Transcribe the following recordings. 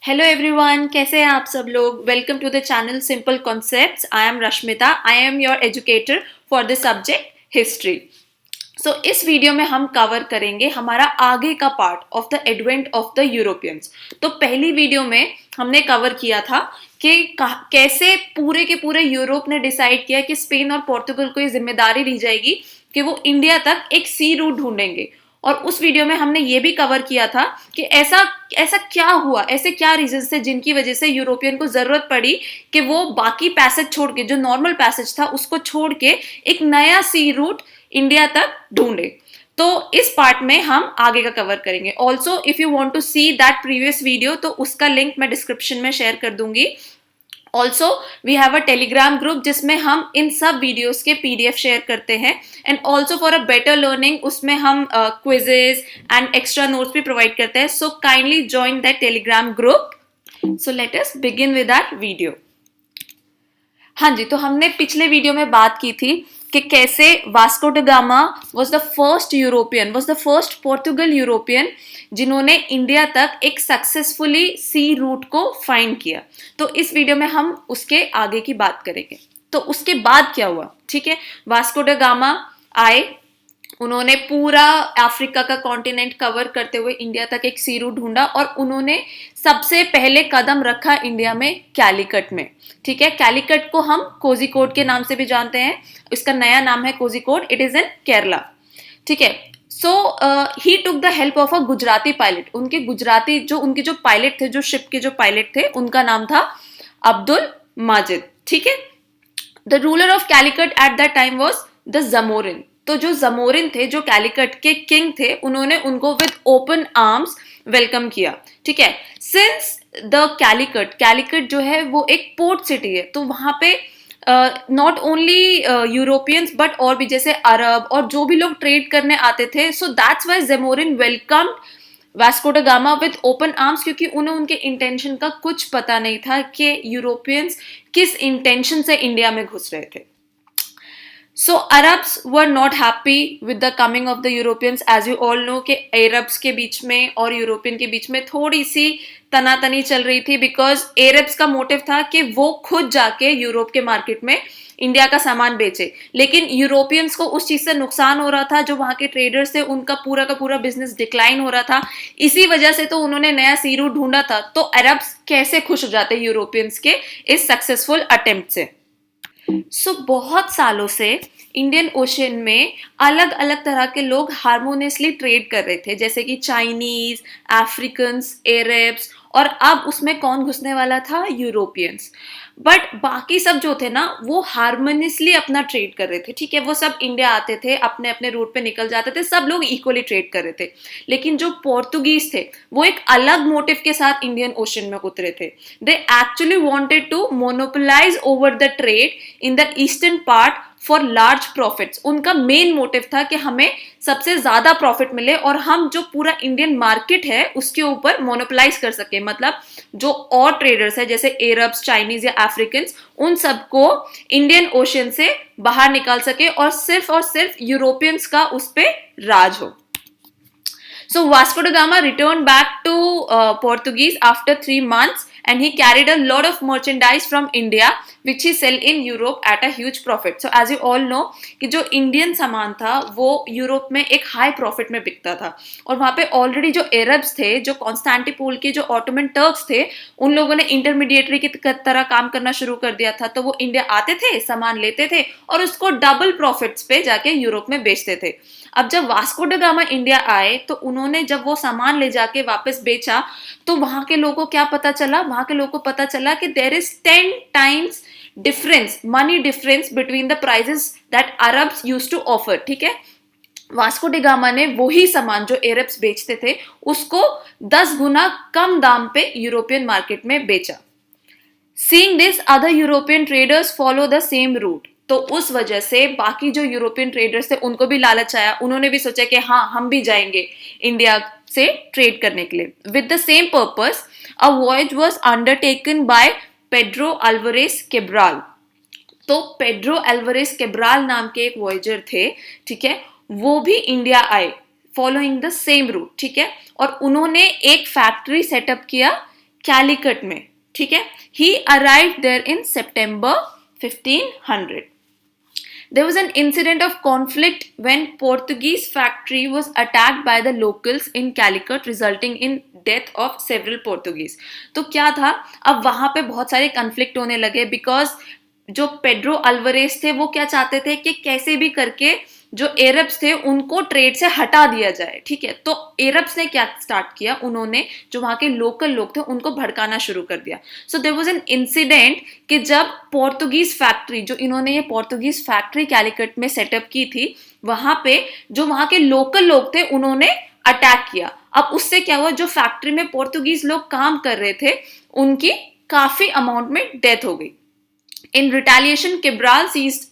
Hello everyone, कैसे हैं आप सब लोग। Welcome to the channel simple concepts. I am Rashmita. I am your educator for the subject history. So इस video में हम कवर करेंगे हमारा आगे का part of the advent of the Europeans. तो पहली वीडियो में हमने कवर किया था कि कैसे पूरे के पूरे यूरोप ने डिसाइड किया कि स्पेन और पोर्तुगल को ये जिम्मेदारी दी जाएगी कि वो इंडिया तक एक सी रूट ढूंढेंगे। और उस वीडियो में हमने ये भी कवर किया था कि ऐसा ऐसा क्या हुआ, ऐसे क्या रीजन थे जिनकी वजह से यूरोपियन को जरूरत पड़ी कि वो बाकी पैसेज छोड़ के, जो नॉर्मल पैसेज था उसको छोड़ के एक नया सी रूट इंडिया तक ढूंढे। तो इस पार्ट में हम आगे का कवर करेंगे। Also if you want to see that previous video तो उसका लिंक मैं डिस्क्रिप्शन में शेयर कर दूंगी। Also we have a Telegram group जिसमें हम इन सब वीडियोस के पीडीएफ शेयर करते हैं। And also for a better learning उसमें हम क्विजेज एंड एक्स्ट्रा नोट्स भी प्रोवाइड करते हैं। So kindly join that Telegram group. So let us begin with that video. हाँ जी, तो हमने पिछले वीडियो में बात की थी कि कैसे Vasco da gamma was the first Portugal European जिन्होंने इंडिया तक एक सक्सेसफुली सी रूट को फाइंड किया। तो इस वीडियो में हम उसके आगे की बात करेंगे। तो उसके बाद क्या हुआ, ठीक है। वास्को ड गामा आए, उन्होंने पूरा अफ्रीका का कॉन्टिनेंट कवर करते हुए इंडिया तक एक सी रूट ढूंढा और उन्होंने सबसे पहले कदम रखा इंडिया में कैलीकट में, ठीक है। कैलीकट को हम कोझिकोड के नाम से भी जानते हैं। इसका नया नाम है Kozhikode. It is in Kerala, ठीक है। So he took the help of a Gujarati pilot. उनके जो पायलट थे, जो शिप के जो पायलट थे, उनका नाम था अब्दुल माजिद, ठीक है। The ruler of Calicut at that time was the Zamorin. तो जो जमोरिन थे, जो कैलीकट के किंग थे, उन्होंने उनको विद ओपन आर्म्स वेलकम किया, ठीक है। सिंस द कैलीकट जो है वो एक पोर्ट सिटी है, तो वहां पे नॉट ओनली यूरोपियंस बट और भी जैसे अरब और जो भी लोग ट्रेड करने आते थे। So that's why Zamorin welcome Vasco da Gama with open arms, क्योंकि उन्हें उनके इंटेंशन का कुछ पता नहीं था कि यूरोपियंस किस इंटेंशन से इंडिया में घुस रहे थे। So Arabs were not happy with the coming of the Europeans. As you all know कि Arabs के बीच में और यूरोपियन के बीच में थोड़ी सी तनातनी चल रही थी, बिकॉज Arabs का मोटिव था कि वो खुद जाके यूरोप के मार्केट में इंडिया का सामान बेचे, लेकिन यूरोपियंस को उस चीज से नुकसान हो रहा था। जो वहां के ट्रेडर्स थे उनका पूरा का पूरा बिजनेस डिक्लाइन हो रहा था। इसी वजह से तो उन्होंने नया सी रूट ढूंढा था। तो अरब्स कैसे खुश हो जाते यूरोपियंस के इस सक्सेसफुल अटेम्प्ट से। बहुत सालों से इंडियन ओशन में अलग अलग तरह के लोग हार्मोनियसली ट्रेड कर रहे थे, जैसे कि चाइनीज, अफ्रीकन्स, एरेब्स, और अब उसमें कौन घुसने वाला था, यूरोपियंस। बट बाकी सब जो थे ना वो हार्मोनियसली अपना ट्रेड कर रहे थे, ठीक है। वो सब इंडिया आते थे, अपने अपने रूट पे निकल जाते थे, सब लोग इक्वली ट्रेड कर रहे थे। लेकिन जो पोर्तुगीज थे वो एक अलग मोटिव के साथ इंडियन ओशन में उतरे थे। They actually wanted to monopolise over the trade in the eastern part for large profits. उनका मेन मोटिव था कि हमें सबसे ज्यादा प्रॉफिट मिले और हम जो पूरा इंडियन मार्केट है उसके ऊपर मोनोपोलाइज कर सके। मतलब जो और ट्रेडर्स है जैसे एरब्स, चाइनीज या अफ्रीकन्स, उन सबको इंडियन ओशन से बाहर निकाल सके और सिर्फ यूरोपियंस का उस पे राज हो। So Vasco da Gama returned back to Portuguese after 3 months, and he carried a lot of merchandise from India which he sell in Europe at a huge profit. So as you all know कि जो Indian सामान था वो Europe में एक high profit में बिकता था, और वहां पे ऑलरेडी जो एरब्स थे, जो कॉन्स्टेंटिनोपल के जो ऑटोमन टर्क्स थे, उन लोगों ने इंटरमीडिएटरी की तरह काम करना शुरू कर दिया था। तो वो इंडिया आते थे, सामान लेते थे और उसको डबल प्रॉफिट्स पे जाके यूरोप में बेचते थे। अब जब वास्को ड गामा इंडिया आए तो उन्होंने जब वो सामान ले जाके वापस बेचा तो वहां के लोगों को क्या पता चला, वहां के लोगों को पता चला कि there is 10 times difference, money difference between the prices that Arabs used to offer, ठीक है। वास्को ड गामा ने वही सामान जो एरब्स बेचते थे उसको 10 गुना कम दाम पे यूरोपियन मार्केट में बेचा। Seeing this, other European traders follow the same route. तो उस वजह से बाकी जो यूरोपियन ट्रेडर्स थे उनको भी लालच आया, उन्होंने भी सोचा कि हाँ हम भी जाएंगे इंडिया से ट्रेड करने के लिए। With the same purpose a voyage was undertaken by Pedro Alvares Cabral. तो पेड्रो अल्वारेस केब्राल नाम के एक वॉयजर थे, ठीक है, वो भी इंडिया आए फॉलोइंग द सेम रूट, ठीक है। और उन्होंने एक फैक्ट्री सेटअप किया कैलिकट में, ठीक है. He arrived there in September 1500. There was an incident of conflict when Portuguese factory was attacked by the locals in Calicut, resulting in death of several Portuguese. तो क्या था, अब वहां पे बहुत सारे कन्फ्लिक्ट होने लगे बिकॉज जो पेड्रो अल्वरेज थे वो क्या चाहते थे कि कैसे भी करके जो एरब्स थे उनको ट्रेड से हटा दिया जाए, ठीक है. तो एरब्स ने क्या स्टार्ट किया, उन्होंने जो वहां के लोकल लोग थे उनको भड़काना शुरू कर दिया. So there was an incident कि जब पोर्तुगीज फैक्ट्री, जो इन्होंने ये पोर्तुगीज फैक्ट्री कैलिकट में सेटअप की थी, वहां पे जो वहां के लोकल लोग थे उन्होंने अटैक किया. अब उससे क्या हुआ, जो फैक्ट्री में पोर्तुगीज लोग काम कर रहे थे उनकी काफी अमाउंट में डेथ हो गई. In retaliation, Cabral seized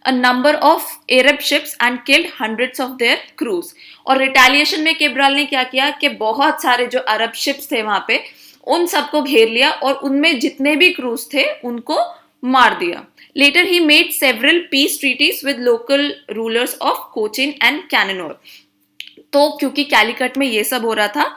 a number of Arab ships and killed hundreds of their crews. और रिटेलिएशन में केब्राल ने क्या किया कि बहुत सारे जो अरब शिप्स थे वहां पे उन सबको घेर लिया और उनमें जितने भी क्रूज थे उनको मार दिया. Later he made several peace treaties with local rulers of Cochin and Cananore. तो क्योंकि कैलिकट में ये सब हो रहा था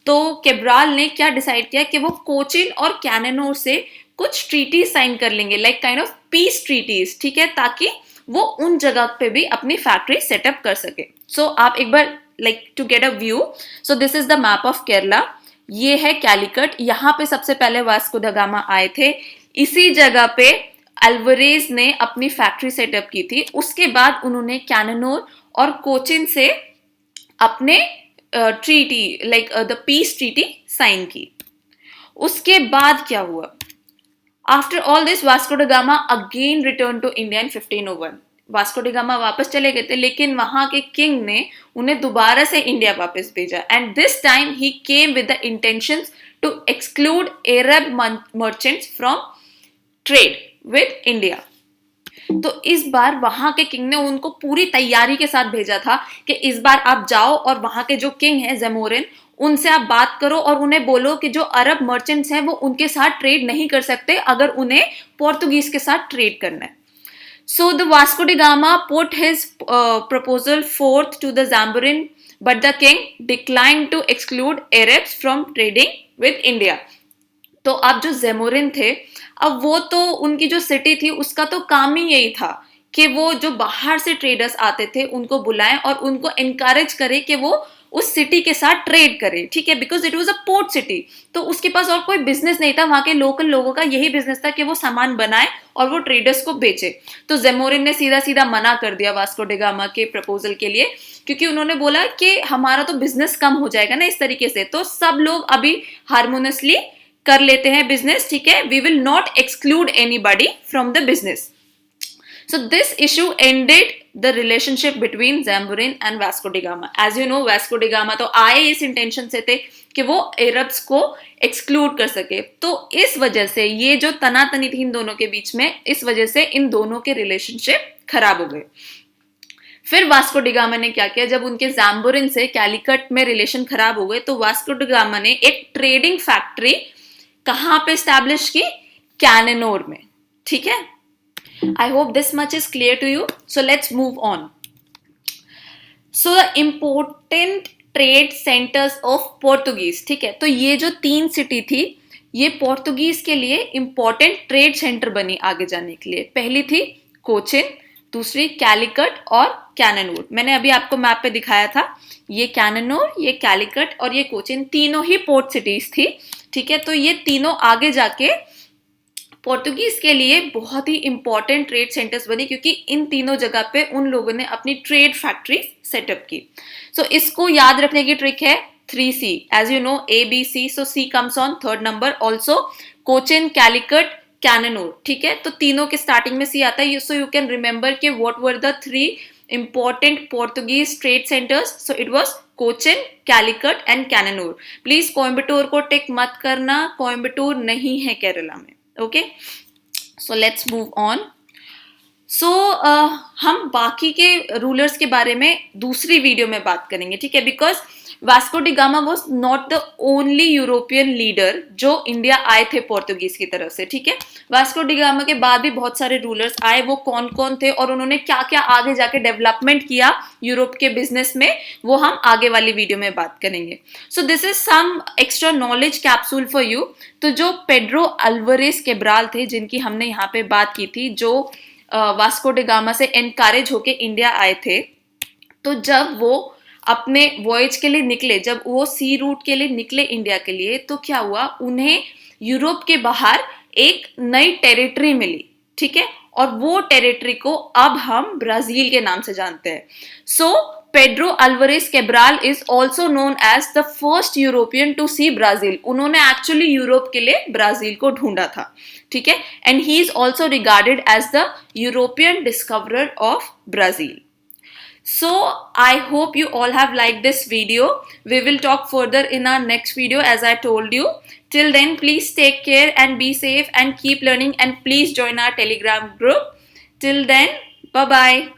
तो केब्राल ने क्या डिसाइड किया कि वो कोचिन और कैननोर से कुछ ट्रीटीज साइन कर लेंगे, like kind of peace treaties, ठीक है, ताकि वो उन जगह पे भी अपनी फैक्ट्री सेटअप कर सके. सो आप एक बार like to get a view, so this is the map of Kerala. ये है कैलिकट, यहाँ पे सबसे पहले वास्को द गामा आए थे, इसी जगह पे अल्वरेज ने अपनी फैक्ट्री सेटअप की थी. उसके बाद उन्होंने कैननोर और कोचिन से अपने treaty like the peace treaty sign की. उसके बाद क्या हुआ, after all this Vasco da Gama again return to India in 1501. Vasco da Gama वापस चले गए थे लेकिन वहां के किंग ने उन्हें दोबारा से इंडिया वापस भेजा. And this time he came with the intentions to exclude Arab merchants from trade with India. तो इस बार वहां के किंग ने उनको पूरी तैयारी के साथ भेजा था कि इस बार आप जाओ और वहां के जो किंग है जेमोरिन, उनसे आप बात करो और उन्हें बोलो कि जो अरब मर्चेंट्स हैं वो उनके साथ ट्रेड नहीं कर सकते अगर उन्हें पोर्तुगीज के साथ ट्रेड करना है. So the Vasco da Gama put his proposal forth to the Zamorin but the king declined to exclude Arabs from trading with India. तो अब जो जेमोरिन थे, अब वो तो उनकी जो सिटी थी उसका तो काम ही यही था कि वो जो बाहर से ट्रेडर्स आते थे उनको बुलाएं और उनको एनकरेज करे कि वो उस सिटी के साथ ट्रेड करे, ठीक है, because it was a port city. तो उसके पास और कोई बिजनेस नहीं था, वहां के लोकल लोगों का यही बिजनेस था कि वो सामान बनाए और वो ट्रेडर्स को बेचे. तो जेमोरिन ने सीधा सीधा मना कर दिया वास्को डी गामा के प्रपोजल के लिए, क्योंकि उन्होंने बोला कि हमारा तो बिजनेस कम हो जाएगा ना इस तरीके से, तो सब लोग अभी हार्मोनियसली कर लेते हैं बिजनेस, ठीक है, we will not exclude anybody from the business. So this issue ended the relationship between Zamborin and Vasco da Gama. As you know, Vasco da Gama तो आए इस इंटेंशन से थे कि वो अरब्स को एक्सक्लूड कर सके. तो इस वजह से ये जो तनातनी थी इन दोनों के बीच में, इस वजह से इन दोनों के रिलेशनशिप खराब हो गए. फिर वास्को डी गामा ने क्या किया, जब उनके ज़ैम्बोरिन से कैलिकट में रिलेशन खराब हो गए तो वास्को डी गामा ने एक ट्रेडिंग फैक्ट्री कहां पे स्टैब्लिश की, कैननोर में, ठीक है. I hope this much is clear to you. So let's move on. So the important trade centers of Portuguese, ठीक है, तो ये जो 3 सिटी थी ये पोर्तुगीज के लिए इंपॉर्टेंट ट्रेड सेंटर बनी आगे जाने के लिए. पहली थी कोचिन, दूसरी कैलिकट और कैननोर. मैंने अभी आपको मैप पे दिखाया था, ये कैननोर, ये कैलिकट और ये कोचिन, तीनों ही पोर्ट सिटीज थी, ठीक है. तो ये तीनों आगे जाके पोर्तुगीज के लिए बहुत ही इंपॉर्टेंट ट्रेड सेंटर्स बनी क्योंकि इन तीनों जगह पे उन लोगों ने अपनी ट्रेड फैक्ट्री सेटअप की. सो इसको याद रखने की ट्रिक है 3C, as you know ABC, so C comes on third number. Also Cochin, Calicut, Cannanore, ठीक है, तो तीनों के स्टार्टिंग में C आता है. सो यू कैन रिमेंबर कि what were the 3 important Portuguese trade centres. So it was Cochin, Calicut and Cannanore. Please Coimbatore को टिक मत करना, कोयम्बटूर नहीं है केरला में. Okay, so let's move on. So हम बाकी के रूलर्स के बारे में दूसरी वीडियो में बात करेंगे, ठीक है, because Vasco da gamma was not the only European leader जो इंडिया आए थे पोर्तुगीज की तरफ से, ठीक है। वास्को डी गामा के बाद भी बहुत सारे रूलर्स आए, वो कौन कौन थे और उन्होंने क्या क्या आगे जाके डेवलपमेंट किया यूरोप के बिजनेस में, वो हम आगे वाली वीडियो में बात करेंगे। So this is some extra knowledge capsule for you. तो जो पेड्रो अल्वारेस कैब्राल थे, जिनकी हमने यहाँ पे बात की थी, जो वास्को डी गामा से एनकरेज होके इंडिया आए थे, तो जब वो अपने वॉयज के लिए निकले, जब वो सी रूट के लिए निकले इंडिया के लिए, तो क्या हुआ, उन्हें यूरोप के बाहर एक नई टेरिटरी मिली, ठीक है, और वो टेरिटरी को अब हम ब्राजील के नाम से जानते हैं। So Pedro Alvares Cabral is also known as the first European to see Brazil. उन्होंने एक्चुअली यूरोप के लिए ब्राजील को ढूंढा था, ठीक है, and he is also regarded as the European discoverer of Brazil. So I hope you all have liked this video. We will talk further in our next video, as I told you. Till then, please take care and be safe and keep learning, and please join our Telegram group. Till then, bye bye.